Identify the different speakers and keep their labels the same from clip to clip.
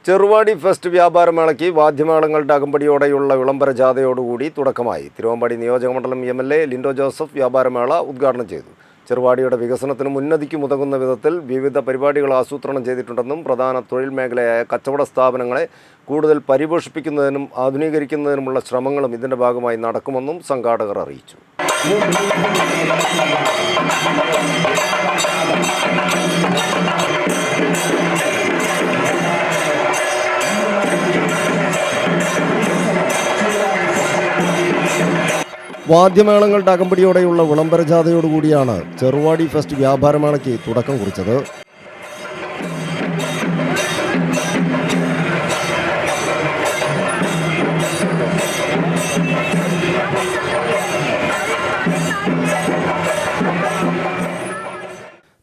Speaker 1: Cheruvadi fest വ്യാപാരമേളയ്ക്ക് വാദ്യമേളങ്ങളുടെ അകമ്പടിയോടെയുള്ള വിളംബര ജാഥയോടുകൂടി തുടക്കമായി. തിരുവമ്പാടി നിയോജകമണ്ഡലം എം.എൽ.എ. ലിൻഡോ ജോസഫ് വ്യാപാരമേള ഉദ്ഘാടനം ചെയ്തു. ചെറുവാടിയുടെ വികസനത്തിനും ഉന്നതിക്കും ഉതകുന്ന വിധത്തിൽ വിവിധ പരിപാടികൾ ആസൂത്രണം ചെയ്തിട്ടുണ്ടെന്നും പ്രധാന തൊഴിൽ മേഖലയായ കച്ചവട സ്ഥാപനങ്ങളെ കൂടുതൽ പരിപോഷിപ്പിക്കുന്നതിനും ആധുനീകരിക്കുന്നതിനുമുള്ള ശ്രമങ്ങളും ഇതിൻ്റെ ഭാഗമായി നടക്കുമെന്നും സംഘാടകർ അറിയിച്ചു. വാദ്യമേളങ്ങളുടെ അകമ്പടിയോടെയുള്ള വിളംബര ജാഥയോടുകൂടിയാണ് ചെറുവാടി ഫെസ്റ്റ് വ്യാപാരമേളയ്ക്ക് തുടക്കം കുറിച്ചത്.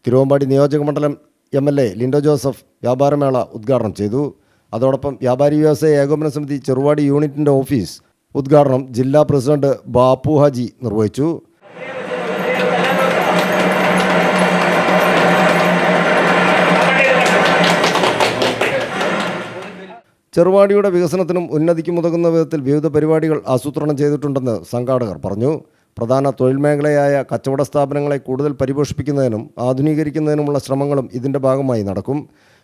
Speaker 1: തിരുവമ്പാടി നിയോജകമണ്ഡലം എം.എൽ.എ. ലിൻഡോ ജോസഫ് വ്യാപാരമേള ഉദ്ഘാടനം ചെയ്തു. അതോടൊപ്പം വ്യാപാരി വ്യവസായ ഏകോപന സമിതി ചെറുവാടി യൂണിറ്റിൻ്റെ ഓഫീസ് ഉദ്ഘാടനം ജില്ലാ പ്രസിഡന്റ് ബാപ്പു ഹാജി നിർവഹിച്ചു. ചെറുവാടിയുടെ വികസനത്തിനും ഉന്നതിക്കും ഉതകുന്ന വിധത്തിൽ വിവിധ പരിപാടികൾ ആസൂത്രണം ചെയ്തിട്ടുണ്ടെന്ന് സംഘാടകർ പറഞ്ഞു. പ്രധാന തൊഴിൽ മേഖലയായ കച്ചവട സ്ഥാപനങ്ങളെ കൂടുതൽ പരിപോഷിപ്പിക്കുന്നതിനും ആധുനീകരിക്കുന്നതിനുമുള്ള ശ്രമങ്ങളും ഇതിൻ്റെ ഭാഗമായി നടക്കും.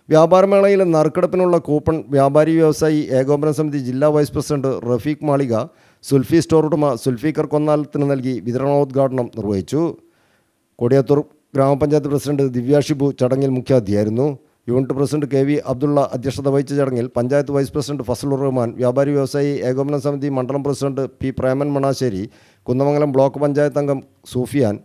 Speaker 1: വ്യാപാരമേളയിലെ നറുക്കെടുപ്പിനുള്ള കൂപ്പൺ വ്യാപാരി വ്യവസായി ഏകോപന സമിതി ജില്ലാ വൈസ് പ്രസിഡന്റ് റഫീഖ് മാളിക, സുൽഫി സ്റ്റോർ ഉടമ സുൽഫീഖർ കൊന്നാലത്തിന് നൽകി വിതരണോദ്ഘാടനം നിർവഹിച്ചു. കൊടിയത്തൂർ ഗ്രാമപഞ്ചായത്ത് പ്രസിഡന്റ് ദിവ്യ ഷിബു ചടങ്ങിൽ മുഖ്യാതിഥിയായിരുന്നു. Unit president K V Abdulla അധ്യക്ഷത വഹിച്ച ചടങ്ങിൽ പഞ്ചായത്ത് വൈസ് പ്രസിഡന്റ് ഫസലുർ റഹ്മാൻ, വ്യാപാരി വ്യവസായി ഏകോപന സമിതി മണ്ഡലം president P Preman Manassery, Kunnamangalam block panchayat അംഗം സൂഫിയാൻ,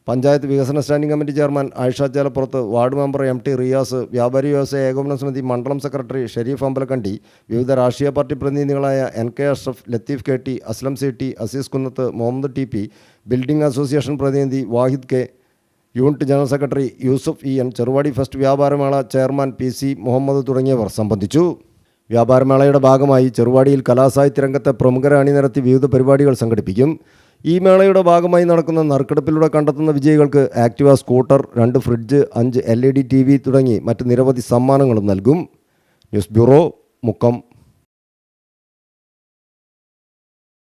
Speaker 1: പഞ്ചായത്ത് വികസന standing committee chairman Ayisha Chelappurath, ward member M T. Riyas, വ്യാപാരി വ്യവസായ ഏകോപന സമിതി മണ്ഡലം സെക്രട്ടറി ഷെരീഫ് അമ്പലക്കണ്ടി, വിവിധ രാഷ്ട്രീയ പാർട്ടി പ്രതിനിധികളായ N.K. Ashraf, Latheef K.T, Aslam C.T, Azeez Kunnath, Muhammad T.P, building association പ്രതിനിധി Wahid K, unit general secretary Yusuf E.N, Cheruvadi fest വ്യാപാരമേള ചെയർമാൻ P.C. മുഹമ്മദ് തുടങ്ങിയവർ സംബന്ധിച്ചു. വ്യാപാരമേളയുടെ ഭാഗമായി ചെറുവാടിയിൽ കലാസാഹിത്യ രംഗത്തെ പ്രമുഖരെ അണിനിരത്തി വിവിധ പരിപാടികൾ സംഘടിപ്പിക്കും. ഈ മേളയുടെ ഭാഗമായി നടക്കുന്ന നറുക്കെടുപ്പിലൂടെ കണ്ടെത്തുന്ന വിജയികൾക്ക് Activa scooter, 2 fridge, 5 LED TV തുടങ്ങി മറ്റ് നിരവധി സമ്മാനങ്ങളും നൽകും. News bureau, Mukkam.